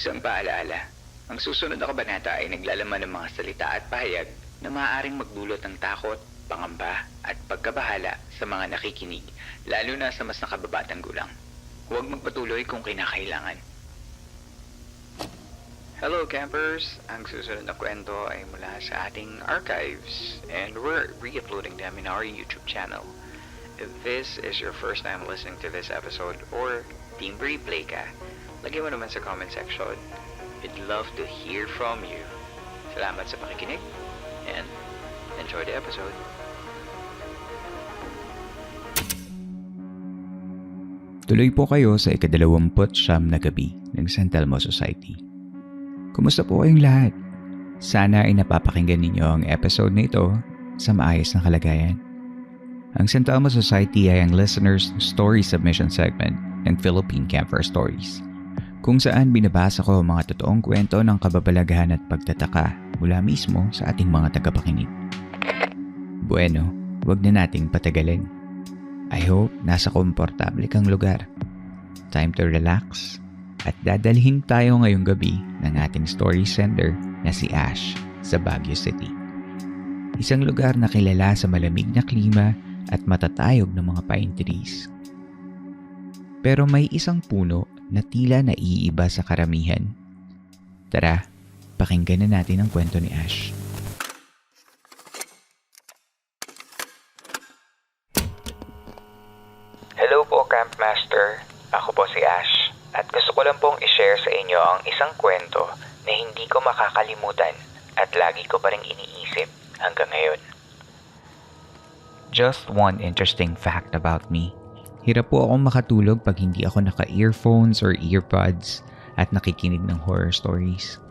Isang paalaala, ang susunod na kabanata ay naglalaman ng mga salita at pahayag na maaaring magdulot ng takot, pangamba at pagkabahala sa mga nakikinig, lalo na sa mas nakababatang gulang. Huwag magpatuloy kung kinakailangan. Hello campers! Ang susunod na kwento ay mula sa ating archives and we're re-uploading them in our YouTube channel. If this is your first time listening to this episode or team replay ka, lagyan mo naman sa comment section. We'd love to hear from you. Salamat sa pakikinig and enjoy the episode. Tuloy po kayo sa ika-29 na gabi ng San Telmo Society. Kumusta po kayong lahat? Sana ay napapakinggan ninyo ang episode na ito sa maayos na kalagayan. Ang San Telmo Society ay ang listeners' story submission segment ng Philippine Campfire Stories, kung saan binabasa ko ang mga totoong kwento ng kababalaghan at pagtataka mula mismo sa ating mga tagapakinig. Bueno, wag na nating patagalin. I hope nasa komportable kang lugar. Time to relax at dadalhin tayo ngayong gabi ng ating story sender na si Ash sa Baguio City. Isang lugar na kilala sa malamig na klima at matatayog ng mga pine trees. Pero may isang puno na tila naiiba sa karamihan. Tara, pakinggan na natin ang kwento ni Ash. Hello po, Campmaster. Ako po si Ash. At gusto ko lang pong i-share sa inyo ang isang kwento na hindi ko makakalimutan at lagi ko pa rin iniisip hanggang ngayon. Just one interesting fact about me. Hirap po akong makatulog pag hindi ako naka-earphones or earbuds at nakikinig ng horror stories.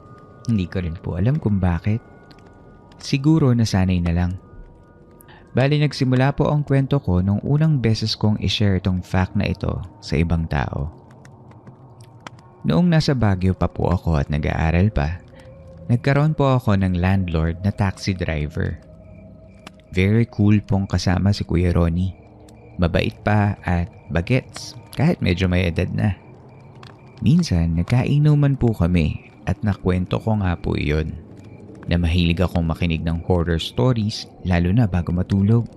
Hindi ko rin po alam kung bakit. Siguro nasanay na lang. Bali nagsimula po ang kwento ko nung unang beses kong i-share itong fact na ito sa ibang tao. Noong nasa Baguio pa po ako at nag-aaral pa, nagkaroon po ako ng landlord na taxi driver. Very cool pong kasama si Kuya Ronnie. Mabait pa at bagets kahit medyo may edad na. Minsan nagkainuman po kami at nakwento ko nga po iyon na mahilig akong makinig ng horror stories lalo na bago matulog.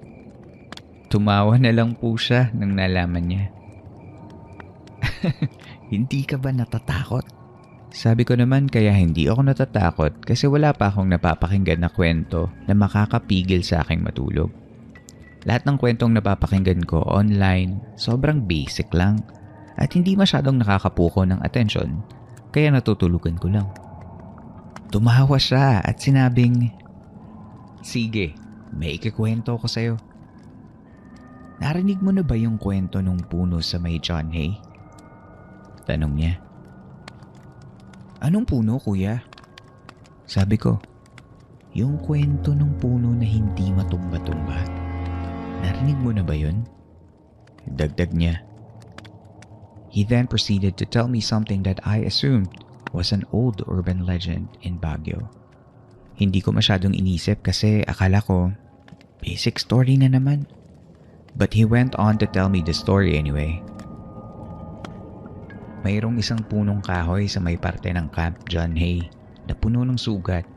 Tumawa na lang po siya nang nalaman niya. Hindi ka ba natatakot? Sabi ko naman kaya hindi ako natatakot kasi wala pa akong napapakinggan na kwento na makakapigil sa aking matulog. Lahat ng kwentong napapakinggan ko online, sobrang basic lang at hindi masyadong nakakapuko ng atensyon kaya natutulugan ko lang. Tumawa siya at sinabing, "Sige, may ikikwento ko sa'yo." "Narinig mo na ba yung kwento nung puno sa may John Hay?" Tanong niya. "Anong puno, kuya?" Sabi ko, "Yung kwento nung puno na hindi matumba-tumba. Narinig mo na ba yun?" Dagdag niya. He then proceeded to tell me something that I assumed was an old urban legend in Baguio. Hindi ko masyadong inisip kasi akala ko basic story na naman. But he went on to tell me the story anyway. Mayroong isang punong kahoy sa may parte ng Camp John Hay na puno ng sugat.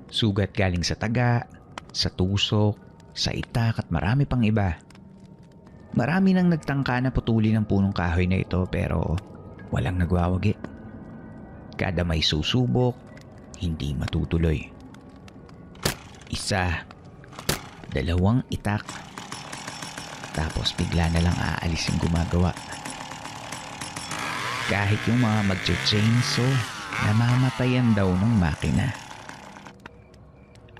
Sugat galing sa taga, sa tusok, sa itak at marami pang iba. Marami nang nagtangka na putulin ang punong kahoy na ito pero walang nagwawagi. Kada may susubok, hindi matutuloy. Isa, dalawang itak, tapos bigla na lang aalis yung gumagawa. Kahit yung mga mag-chainsaw, namamatayan daw ng makina.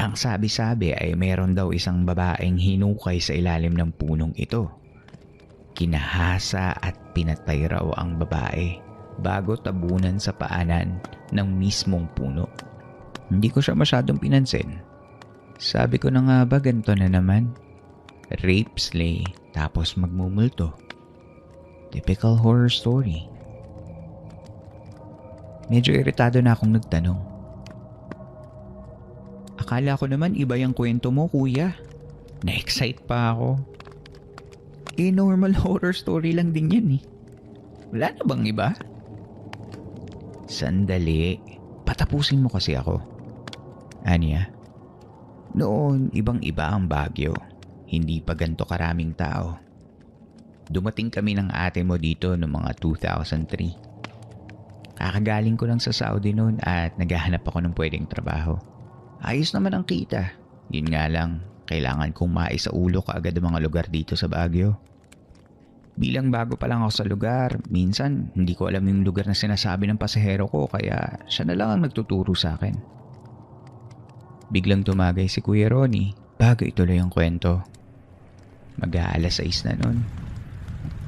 Ang sabi-sabi ay meron daw isang babaeng hinukay sa ilalim ng punong ito. Kinahasa at pinatay raw ang babae bago tabunan sa paanan ng mismong puno. Hindi ko siya masyadong pinansin. Sabi ko na nga ba ganito na naman? Rape, slay, tapos magmumulto. Typical horror story. Medyo iritado na akong nagtanong. Akala ko naman iba yung kwento mo, kuya. Na-excite pa ako. Normal horror story lang din yan eh. Wala na bang iba? Sandali, patapusin mo kasi ako. Anya, noon ibang-iba ang Baguio. Hindi pa ganito karaming tao. Dumating kami ng ate mo dito noong mga 2003. Kakagaling ko lang sa Saudi noon at naghahanap ako ng pwedeng trabaho. Ayos naman ang kita. Yun nga lang, kailangan kong maisaulo kaagad ang mga lugar dito sa Baguio. Bilang bago pa lang ako sa lugar, minsan hindi ko alam yung lugar na sinasabi ng pasahero ko kaya siya na lang ang nagtuturo sa akin. Biglang tumagay si Kuya Ronnie bago ituloy ang kwento. Mag-aalas 6 na nun.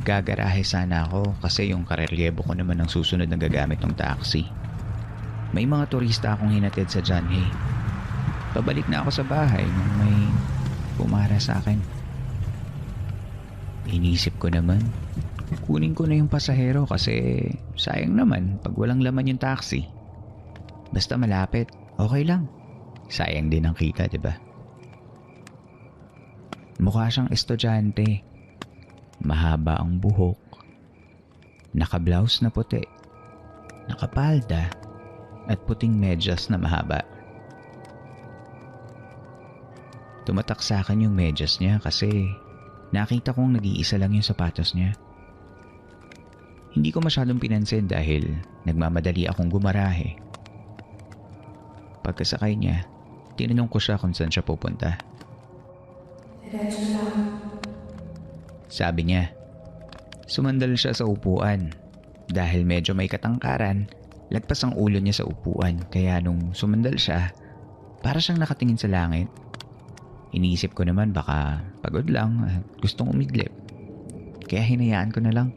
Gagarahe sana ako kasi yung karelyebo ko naman ang susunod na gagamit ng taxi. May mga turista akong hinatid sa John Hay. Pabalik na ako sa bahay nung may pumara sa akin. Inisip ko naman, kunin ko na yung pasahero kasi sayang naman pag walang laman yung taxi. Basta malapit, okay lang. Sayang din ang kita, diba? Mukha siyang estudyante. Mahaba ang buhok. Naka-blouse na puti. Nakapalda. At puting medyas na mahaba. Tumatak sa akin yung medyas niya kasi nakita kong nag-iisa lang yung sapatos niya. Hindi ko masyadong pinansin dahil nagmamadali akong gumarahe. Pagkasakay niya, tinanong ko siya kung saan siya pupunta. Diretso lang. Sabi niya, sumandal siya sa upuan. Dahil medyo may katangkaran, lagpas ang ulo niya sa upuan kaya nung sumandal siya, para siyang nakatingin sa langit. Iniisip ko naman baka pagod lang at gustong umidlip. Kaya hinayaan ko na lang.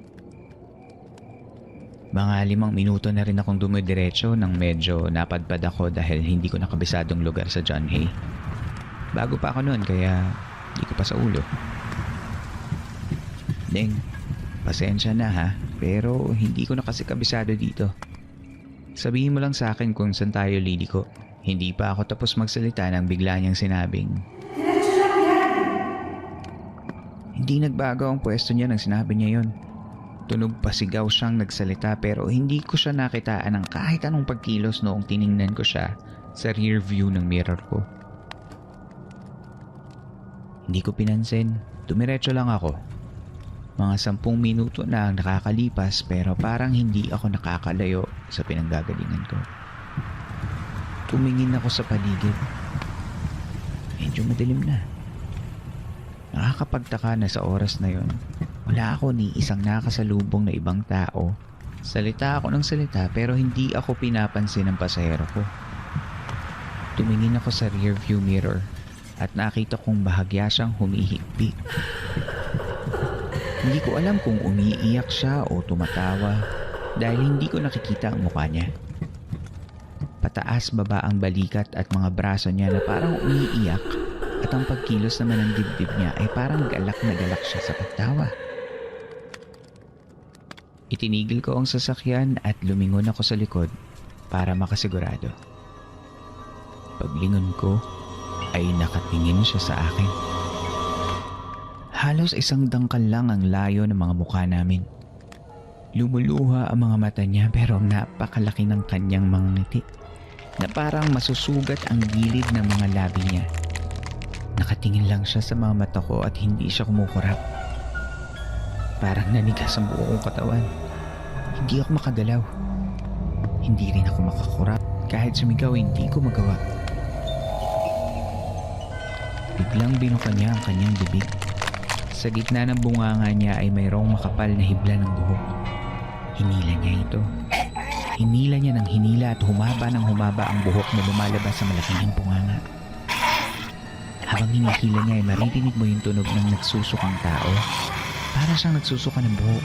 Mga 5 minuto na rin akong dumidiretso nang medyo napadpad ako dahil hindi ko nakabisadong lugar sa John Hay. Bago pa ako noon kaya hindi ko pa sa ulo. Deng, pasensya na ha, pero hindi ko na kasi kabisado dito. Sabihin mo lang sa akin kung saan tayo liliko. Hindi pa ako tapos magsalita nang bigla niyang sinabing, Diretso lang yan! hindi nagbago ang pwesto niya nang sinabi niya yon. Tunog pasigaw siyang nagsalita pero hindi ko siya nakitaan ng kahit anong pagkilos noong tiningnan ko siya sa rear view ng mirror ko. Hindi ko pinansin, dumiretso lang ako. Mga 10 minuto na ang nakakalipas pero parang hindi ako nakakalayo sa pinanggagalingan ko. Tumingin ako sa paligid. Medyo madilim na. Nakakapagtaka na sa oras na yon, wala ako ni isang nakasalubong na ibang tao. Salita ako ng salita pero hindi ako pinapansin ng pasahero ko. Tumingin ako sa rear view mirror at nakita kong bahagya siyang humihigpit. Hindi ko alam kung umiiyak siya o tumatawa dahil hindi ko nakikita ang mukha niya. Pataas baba ang balikat at mga braso niya na parang umiiyak at ang pagkilos naman ng dibdib niya ay parang galak na galak siya sa pagtawa. Itinigil ko ang sasakyan at lumingon ako sa likod para makasigurado. Paglingon ko ay nakatingin siya sa akin. Halos 1 dangkal lang ang layo ng mga mukha namin. Lumuluha ang mga mata niya pero napakalaki ng kanyang mga ngiti na parang masusugat ang gilid ng mga labi niya. Nakatingin lang siya sa mga mata ko at hindi siya kumukurap. Parang nanigas ang buo kong katawan. Hindi ako makagalaw. Hindi rin ako makakurap. Kahit sumigaw, hindi ko magawa. Biglang binuka niya ang kanyang bibig. Sa gitna ng bunganga niya ay mayroong makapal na hibla ng buhok. Hinila niya ito. Hinila niya ng hinila at humaba ng humaba ang buhok na lumalabas sa malaking bunganga. Habang hinihila niya ay maririnig mo yung tunog ng nagsusukang tao. Para siyang nagsusuka ng buhok.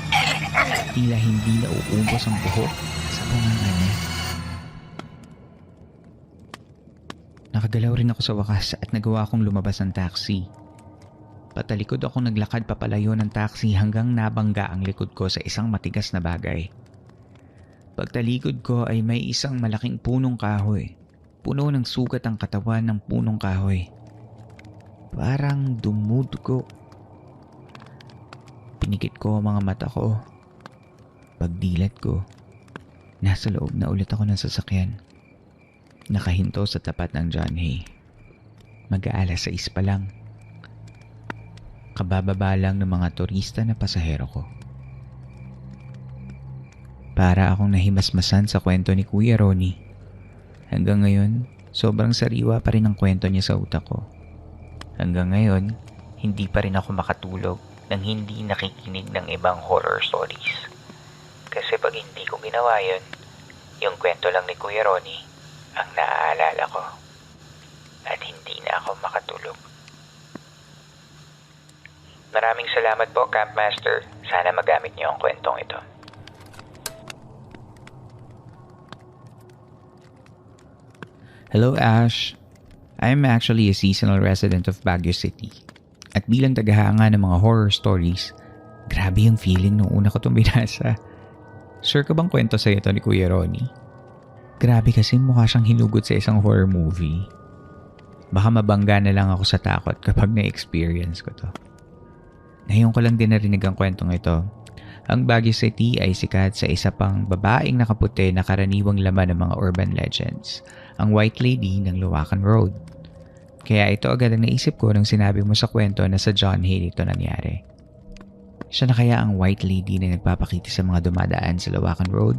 Tila hindi na uubos ang buhok sa bunganga niya. Nakagalaw rin ako sa wakas at nagawa kong lumabas ng taxi. Patalikod akong naglakad papalayo ng taxi hanggang nabangga ang likod ko sa isang matigas na bagay. Pagtalikod ko ay may isang malaking punong kahoy. Puno ng sugat ang katawan ng punong kahoy. Parang dumudugo. Pinikit ko ang mga mata ko. Pagdilat ko, Nasa loob na ulit ako ng sasakyan. Nakahinto sa tapat ng John Hay. Mag-aalas 6 pa lang. Kabababa lang ng mga turista na pasahero ko. Para akong nahimasmasan sa kwento ni Kuya Ronnie. Hanggang ngayon, sobrang sariwa pa rin ang kwento niya sa utak ko. Hanggang ngayon, hindi pa rin ako makatulog nang hindi nakikinig ng ibang horror stories. Kasi pag hindi ko ginawa yun, yung kwento lang ni Kuya Ronnie ang naaalala ko. At hindi na ako makatulog. Maraming salamat po, Campmaster. Sana magamit niyo ang kwentong ito. Hello, Ash. I am actually a seasonal resident of Baguio City. At bilang tagahanga ng mga horror stories, grabe yung feeling nung una ko itong binasa. Sure ka bang kwento sa'yo ito ni Kuya Ronnie? Grabe kasi mukha siyang hinugot sa isang horror movie. Baka mabangga na lang ako sa takot kapag na-experience ko to. Ngayon ko lang din narinig ang kwentong ito. Ang Baguio City ay sikat sa isa pang babaeng nakaputi na karaniwang laman ng mga urban legends, ang White Lady ng Luwakan Road. Kaya ito agad ang naisip ko nung sinabi mo sa kwento na sa John Hay ito nangyari. Siya na kaya ang White Lady na nagpapakita sa mga dumadaan sa Luwakan Road?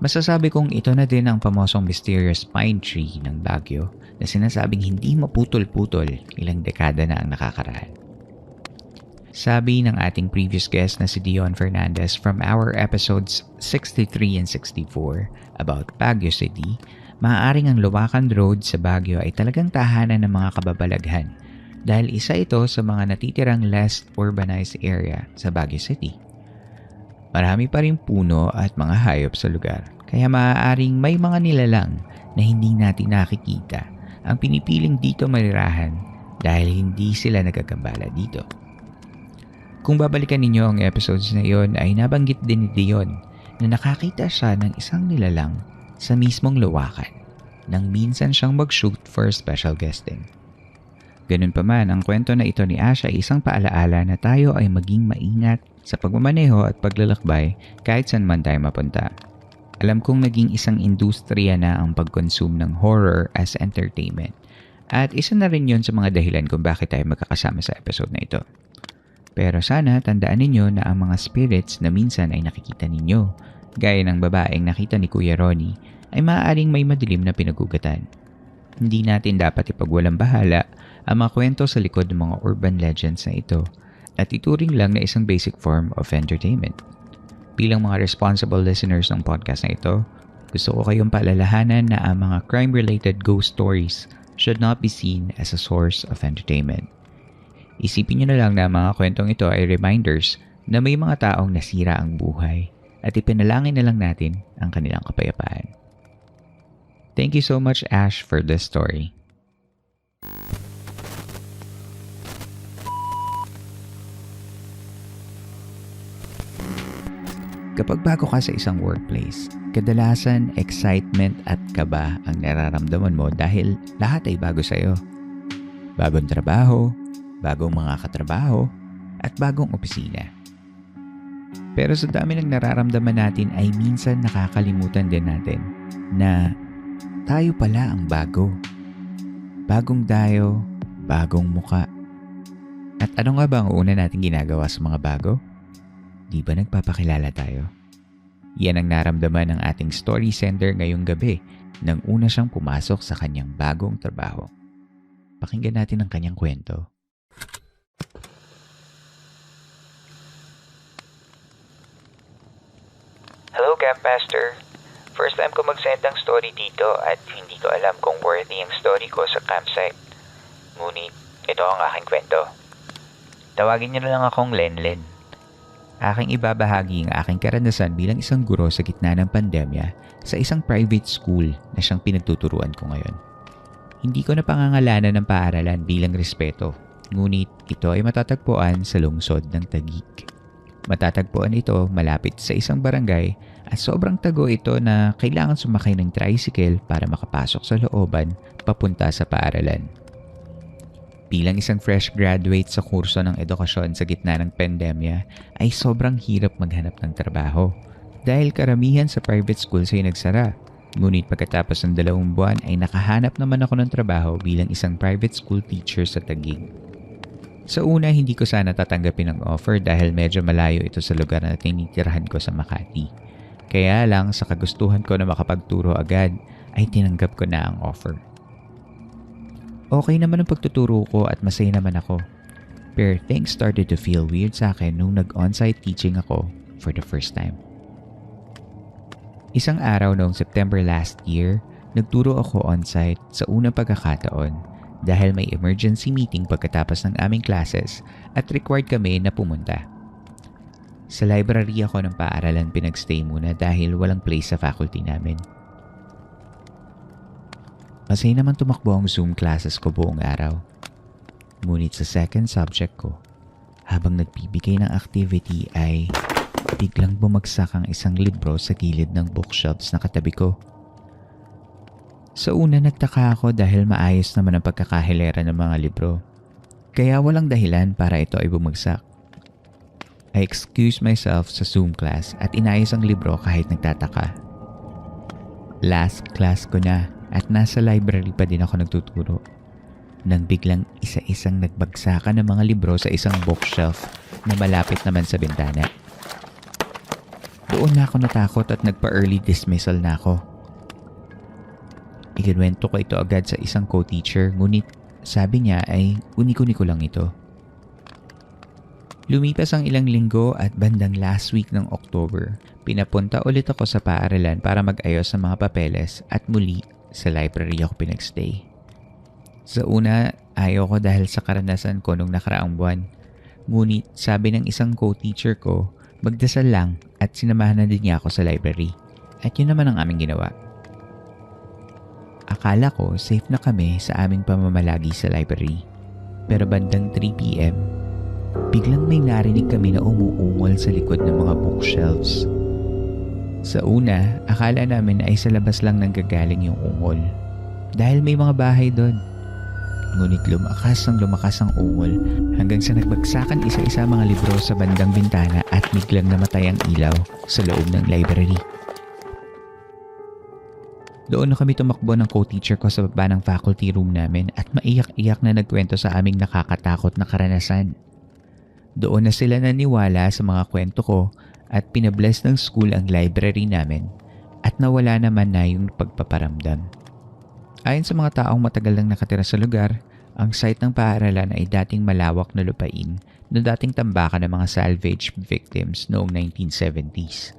Masasabi kong ito na din ang pamosong mysterious pine tree ng Baguio na sinasabing hindi maputol-putol, ilang dekada na ang nakakaraan. Sabi ng ating previous guest na si Dion Fernandez from our episodes 63 and 64 about Baguio City, maaaring ang Luwakan Road sa Baguio ay talagang tahanan ng mga kababalaghan dahil isa ito sa mga natitirang less urbanized area sa Baguio City. Marami pa rin puno at mga hayop sa lugar, kaya maaaring may mga nilalang na hindi natin nakikita ang pinipiling dito marirahan dahil hindi sila nagagambala dito. Kung babalikan ninyo ang episodes na iyon ay nabanggit din ni Dion na nakakita siya ng isang nilalang sa mismong Luwakan nang minsan siyang mag-shoot for special guesting. Ganun pa man, ang kwento na ito ni Ash ay isang paalaala na tayo ay maging maingat sa pagmamaneho at paglalakbay kahit saan man tayo mapunta. Alam kong naging isang industriya na ang pag-consume ng horror as entertainment at isa na rin yun sa mga dahilan kung bakit tayo magkakasama sa episode na ito. Pero sana tandaan ninyo na ang mga spirits na minsan ay nakikita ninyo, gaya ng babaeng nakita ni Kuya Ronnie, ay maaaring may madilim na pinagugatan. Hindi natin dapat ipagwalang bahala ang mga kwento sa likod ng mga urban legends na ito at ituring lang na isang basic form of entertainment. Bilang mga responsible listeners ng podcast na ito, gusto ko kayong paalalahanan na ang mga crime-related ghost stories should not be seen as a source of entertainment. Isipin nyo na lang na mga kwentong ito ay reminders na may mga taong nasira ang buhay at ipinalangin na lang natin ang kanilang kapayapaan. Thank you so much, Ash, for this story. Kapag bago ka sa isang workplace, kadalasan excitement at kaba ang nararamdaman mo dahil lahat ay bago sa'yo. Bagong trabaho, bagong mga katrabaho, at bagong opisina. Pero sa dami ng nararamdaman natin ay minsan nakakalimutan din natin na tayo pala ang bago. Bagong dayo, bagong muka. At ano nga ba ang una natin ginagawa sa mga bago? Di ba nagpapakilala tayo? Yan ang naramdaman ng ating story sender ngayong gabi nang una siyang pumasok sa kanyang bagong trabaho. Pakinggan natin ang kanyang kwento. Hello, Campmaster. First time ko mag-send ng story dito at hindi ko alam kung worthy ang story ko sa campsite. Ngunit, ito ang aking kwento. Tawagin niyo na lang akong Lenlen. Aking ibabahagi ang aking karanasan bilang isang guro sa gitna ng pandemya sa isang private school na siyang pinagtuturuan ko ngayon. Hindi ko na pangangalanan ng paaralan bilang respeto, ngunit ito ay matatagpuan sa lungsod ng Taguig. Matatagpuan ito malapit sa isang barangay at sobrang tago ito na kailangan sumakay ng tricycle para makapasok sa looban papunta sa paaralan. Bilang isang fresh graduate sa kurso ng edukasyon sa gitna ng pandemya ay sobrang hirap maghanap ng trabaho dahil karamihan sa private schools ay nagsara. Ngunit pagkatapos ng 2 buwan ay nakahanap naman ako ng trabaho bilang isang private school teacher sa Taguig. Sa una, hindi ko sana tatanggapin ang offer dahil medyo malayo ito sa lugar na tinitirahan ko sa Makati. Kaya lang sa kagustuhan ko na makapagturo agad ay tinanggap ko na ang offer. Okay naman ang pagtuturo ko at masaya naman ako. Pero things started to feel weird sa akin nung nag-onsite teaching ako for the first time. Isang araw noong September last year, nagturo ako onsite sa unang pagkakataon dahil may emergency meeting pagkatapos ng aming classes at required kami na pumunta. Sa library ako ng paaralan pinagstay muna dahil walang place sa faculty namin. Masaya naman tumakbo ang Zoom classes ko buong araw. Ngunit sa second subject ko, habang nagbibigay ng activity ay biglang bumagsak ang isang libro sa gilid ng bookshelves na katabi ko. Sa una nagtaka ako dahil maayos naman ang pagkakahilera ng mga libro. Kaya walang dahilan para ito ay bumagsak. I excused myself sa Zoom class at inayos ang libro kahit nagtataka. Last class ko na at nasa library pa din ako nagtuturo. Nang biglang isa-isang nagbagsakan ng mga libro sa isang bookshelf na malapit naman sa bintana. Doon na ako natakot at nagpa-early dismissal na ako. Ikinwento ko ito agad sa isang co-teacher ngunit sabi niya ay uni-uni ko lang ito. Lumipas ang ilang linggo at bandang last week ng October, pinapunta ulit ako sa paaralan para mag-ayos ng mga papeles at muli sa library ako pinagstay. Sa una, ayaw ko dahil sa karanasan ko nung nakaraang buwan. Ngunit sabi ng isang co-teacher ko, magdasal lang at sinamahan na din niya ako sa library. At yun naman ang aming ginawa. Akala ko safe na kami sa aming pamamalagi sa library. Pero bandang 3 p.m., biglang may narinig kami na umuungol sa likod ng mga bookshelves. Sa una, akala namin ay sa labas lang nanggagaling yung ungol. Dahil may mga bahay doon. Ngunit lumakas ang ungol hanggang sa nagbagsakan isa-isa mga libro sa bandang bintana at biglang namatay ang ilaw sa loob ng library. Doon na kami tumakbo ng co-teacher ko sa baba ng faculty room namin at maiyak-iyak na nagkwento sa aming nakakatakot na karanasan. Doon na sila naniwala sa mga kwento ko at pinabless ng school ang library namin at nawala naman na yung pagpaparamdam. Ayon sa mga taong matagal lang nakatira sa lugar, ang site ng paaralan ay dating malawak na lupain na dating tambakan ng mga salvage victims noong 1970s.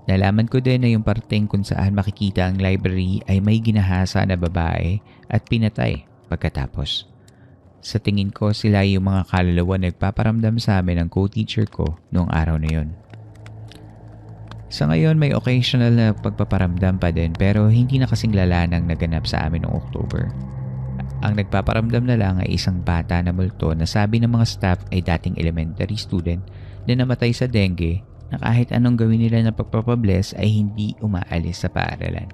Nalaman ko din na yung parteng kung saan makikita ang library ay may ginahasa na babae at pinatay pagkatapos. Sa tingin ko sila yung mga kaluluwa na nagpaparamdam sa amin ng co-teacher ko noong araw na yun. Sa ngayon may occasional na pagpaparamdam pa din pero hindi na kasing lala nang naganap sa amin noong October. Ang nagpaparamdam na lang ay isang bata na multo na sabi ng mga staff ay dating elementary student na namatay sa dengue na kahit anong gawin nila na pagpapabless ay hindi umaalis sa paaralan.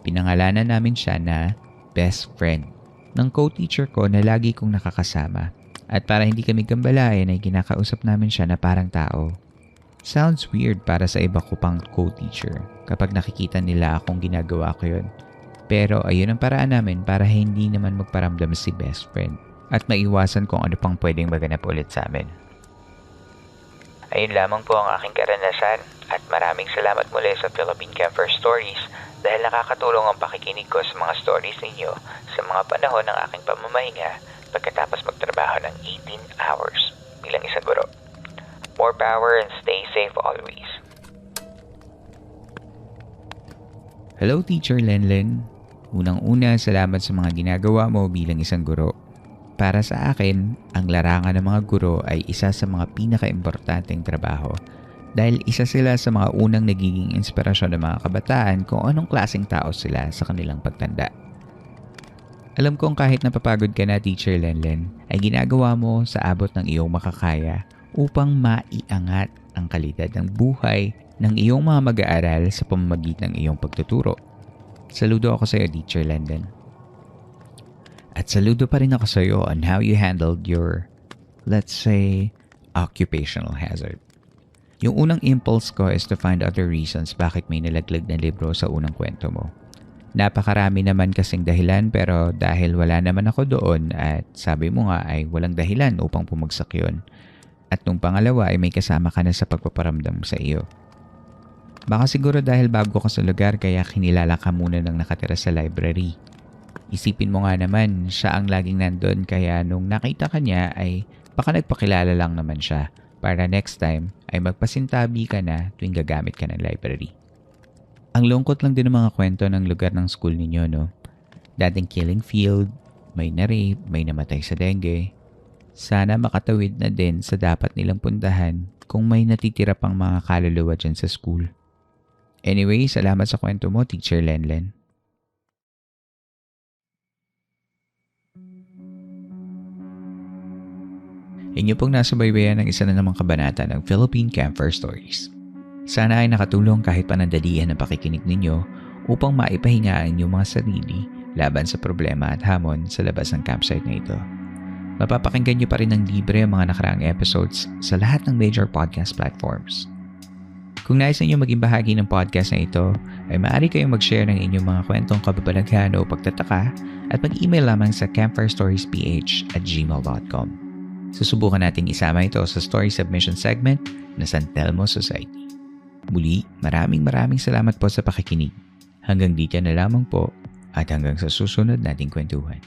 Pinangalanan namin siya na best friend ng co-teacher ko na lagi kong nakakasama at para hindi kami gambalayan ay kinakausap namin siya na parang tao. Sounds weird para sa iba ko pang co-teacher kapag nakikita nila akong ginagawa ko yun. Pero ayun ang paraan namin para hindi naman magparamdam si best friend at maiwasan kung ano pang pwedeng maganap ulit sa amin. Ayun lamang po ang aking karanasan at maraming salamat muli sa Philippine Camper Stories dahil nakakatulong ang pakikinig ko sa mga stories ninyo sa mga panahon ng aking pamamahinga pagkatapos magtrabaho ng 18 hours bilang isang guro. More power and stay safe always. Hello Teacher Lenlen. Unang-una, salamat sa mga ginagawa mo bilang isang guro. Para sa akin, ang larangan ng mga guro ay isa sa mga pinaka-importanteng trabaho dahil isa sila sa mga unang nagiging inspirasyon ng mga kabataan kung anong klaseng tao sila sa kanilang pagtanda. Alam kong kahit napapagod ka na Teacher Lenlen, ay ginagawa mo sa abot ng iyong makakaya upang maiangat ang kalidad ng buhay ng iyong mga mag-aaral sa pamamagitan ng iyong pagtuturo. Saludo ako sa iyo, Teacher Lenlen. At saludo pa rin ako sa iyo on how you handled your, let's say, occupational hazard. Yung unang impulse ko is to find other reasons bakit may nalaglag na libro sa unang kwento mo. Napakarami naman kasing dahilan pero dahil wala naman ako doon at sabi mo nga ay walang dahilan upang pumagsak yun. At nung pangalawa ay may kasama ka na sa pagpaparamdam sa iyo. Baka siguro dahil bago ka sa lugar kaya kinilala ka muna ng nakatira sa library. Isipin mo nga naman siya ang laging nandun kaya nung nakita ka niya ay baka nagpakilala lang naman siya para next time ay magpasintabi ka na tuwing gagamit ka ng library. Ang lungkot lang din ng mga kwento ng lugar ng school ninyo, no? Dating killing field, may na-rape, may namatay sa dengue. Sana makatawid na din sa dapat nilang puntahan kung may natitira pang mga kaluluwa dyan sa school. Anyway, salamat sa kwento mo, Teacher Lenlen. Inyo pong nasubaybayan ng isa na namang kabanata ng Philippine Campfire Stories. Sana ay nakatulong kahit panandalian ang pakikinig ninyo upang maipahingaan yung mga sarili laban sa problema at hamon sa labas ng campsite na ito. Mapapakinggan nyo pa rin ng libre ang mga nakaraang episodes sa lahat ng major podcast platforms. Kung nais ninyo maging bahagi ng podcast na ito, ay maaari kayong mag-share ng inyong mga kwentong kababalaghan o pagtataka at mag-email lamang sa campfirestoriesph@gmail.com. Susubukan nating isama ito sa story submission segment na San Telmo Society. Muli, maraming salamat po sa pakikinig. Hanggang dito na lamang po at hanggang sa susunod nating kwentuhan.